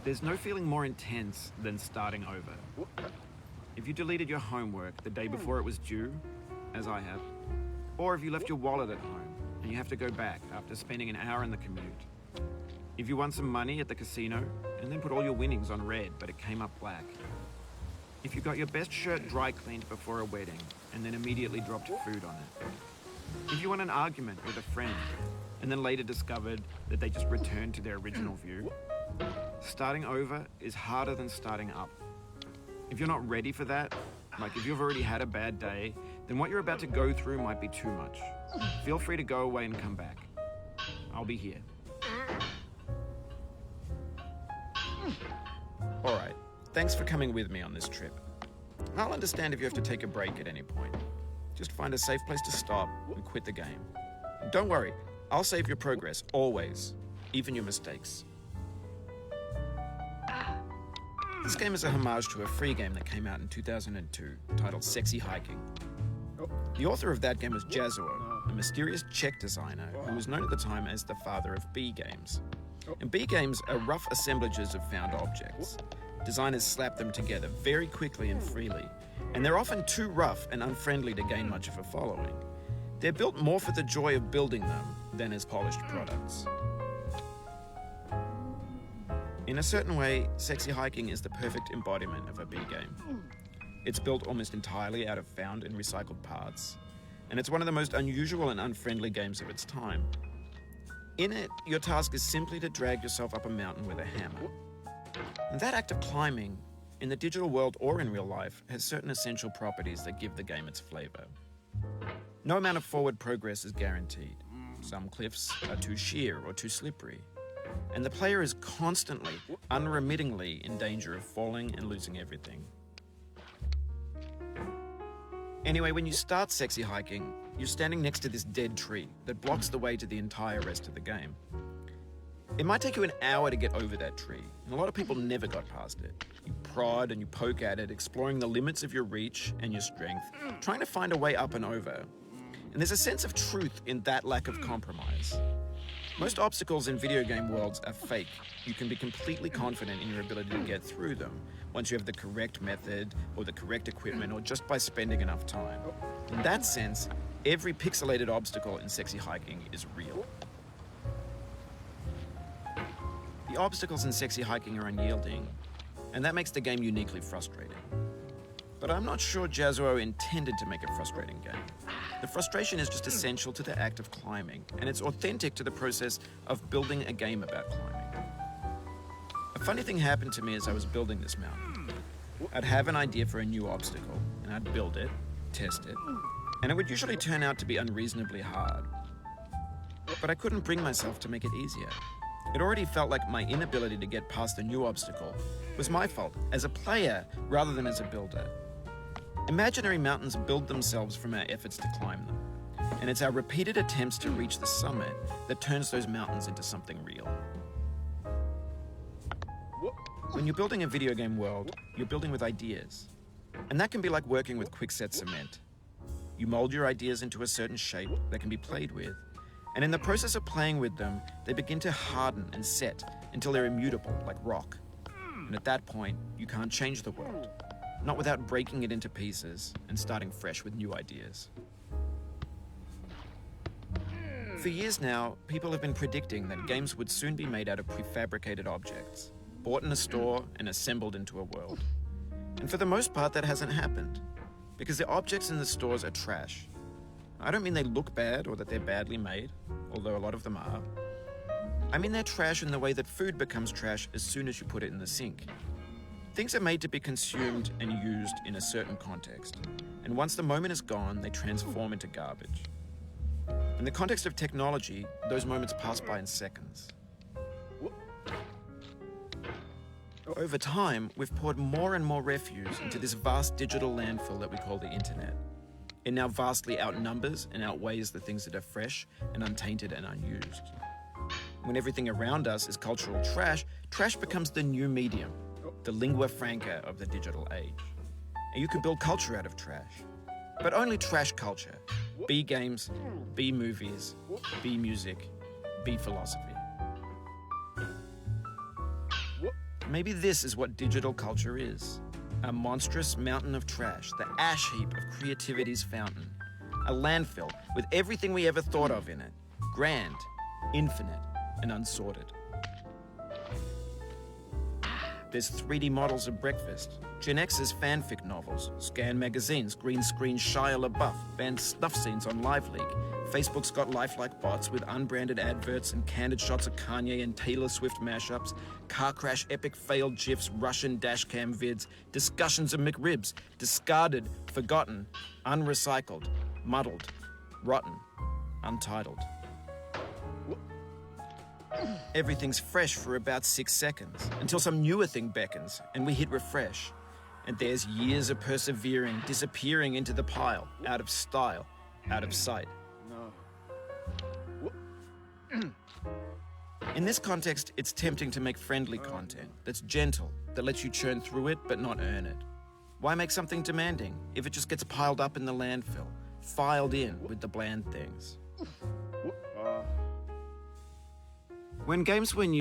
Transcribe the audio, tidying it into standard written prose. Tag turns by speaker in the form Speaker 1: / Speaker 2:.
Speaker 1: There's no feeling more intense than starting over. If you deleted your homework the day before it was due, as I have, or if you left your wallet at home and you have to go back after spending an hour in the commute. If you won some money at the casino and then put all your winnings on red but it came up black. If you got your best shirt dry cleaned before a wedding and then immediately dropped food on it. If you won an argument with a friend and then later discovered that they just returned to their original view. Starting over is harder than starting up. If you're not ready for that, like if you've already had a bad day, then what you're about to go through might be too much. Feel free to go away and come back. I'll be here. Alright, thanks for coming with me on this trip. I'll understand if you have to take a break at any point. Just find a safe place to stop and quit the game. Don't worry, I'll save your progress, always, even your mistakes. This game is a homage to a free game that came out in 2002 titled Sexy Hiking. The author of that game was Jazzuo, a mysterious Czech designer who was known at the time as the father of B games. And B games are rough assemblages of found objects. Designers slap them together very quickly and freely, and they're often too rough and unfriendly to gain much of a following. They're built more for the joy of building them than as polished products. In a certain way, Sexy Hiking is the perfect embodiment of a B game. It's built almost entirely out of found and recycled parts, and it's one of the most unusual and unfriendly games of its time. In it, your task is simply to drag yourself up a mountain with a hammer. And that act of climbing, in the digital world or in real life, has certain essential properties that give the game its flavor. No amount of forward progress is guaranteed. Some cliffs are too sheer or too slippery. And the player is constantly, unremittingly in danger of falling and losing everything. Anyway, when you start Sexy Hiking, you're standing next to this dead tree that blocks the way to the entire rest of the game. It might take you an hour to get over that tree, and a lot of people never got past it. You prod and you poke at it, exploring the limits of your reach and your strength, trying to find a way up and over. And there's a sense of truth in that lack of compromise. Most obstacles in video game worlds are fake. You can be completely confident in your ability to get through them once you have the correct method or the correct equipment or just by spending enough time. In that sense, every pixelated obstacle in Sexy Hiking is real. The obstacles in Sexy Hiking are unyielding, and that makes the game uniquely frustrating. But I'm not sure Jazzuo intended to make a frustrating game. The frustration is just essential to the act of climbing, and it's authentic to the process of building a game about climbing. A funny thing happened to me as I was building this mountain. I'd have an idea for a new obstacle, and I'd build it, test it, and it would usually turn out to be unreasonably hard. But I couldn't bring myself to make it easier. It already felt like my inability to get past a new obstacle was my fault as a player rather than as a builder. Imaginary mountains build themselves from our efforts to climb them, and it's our repeated attempts to reach the summit that turns those mountains into something real. When you're building a video game world, you're building with ideas, and that can be like working with quickset cement. You mold your ideas into a certain shape that can be played with, and in the process of playing with them, they begin to harden and set until they're immutable, like rock. And at that point, you can't change the world. Not without breaking it into pieces and starting fresh with new ideas. For years now, people have been predicting that games would soon be made out of prefabricated objects, bought in a store and assembled into a world. And for the most part, that hasn't happened, because the objects in the stores are trash. I don't mean they look bad or that they're badly made, although a lot of them are. I mean they're trash in the way that food becomes trash as soon as you put it in the sink. Things are made to be consumed and used in a certain context, and once the moment is gone, they transform into garbage. In the context of technology, those moments pass by in seconds. Over time, we've poured more and more refuse into this vast digital landfill that we call the internet. It now vastly outnumbers and outweighs the things that are fresh and untainted and unused. When everything around us is cultural trash, trash becomes the new medium, the lingua franca of the digital age. And you can build culture out of trash, but only trash culture. B games, B movies, B music, B philosophy. Maybe this is what digital culture is. A monstrous mountain of trash, the ash heap of creativity's fountain. A landfill with everything we ever thought of in it. Grand, infinite, and unsorted. There's 3D models of breakfast, Gen X's fanfic novels, Scan magazines, green screen Shia LaBeouf, banned snuff scenes on LiveLeak. Facebook's got lifelike bots with unbranded adverts and candid shots of Kanye and Taylor Swift mashups, car crash epic failed GIFs, Russian dashcam vids, discussions of McRibs, discarded, forgotten, unrecycled, muddled, rotten, untitled. Everything's fresh for about 6 seconds, until some newer thing beckons, and we hit refresh. And there's years of persevering, disappearing into the pile, out of style, out of sight. In this context, it's tempting to make friendly content that's gentle, that lets you churn through it but not earn it. Why make something demanding if it just gets piled up in the landfill, filed in with the bland things? When games were new...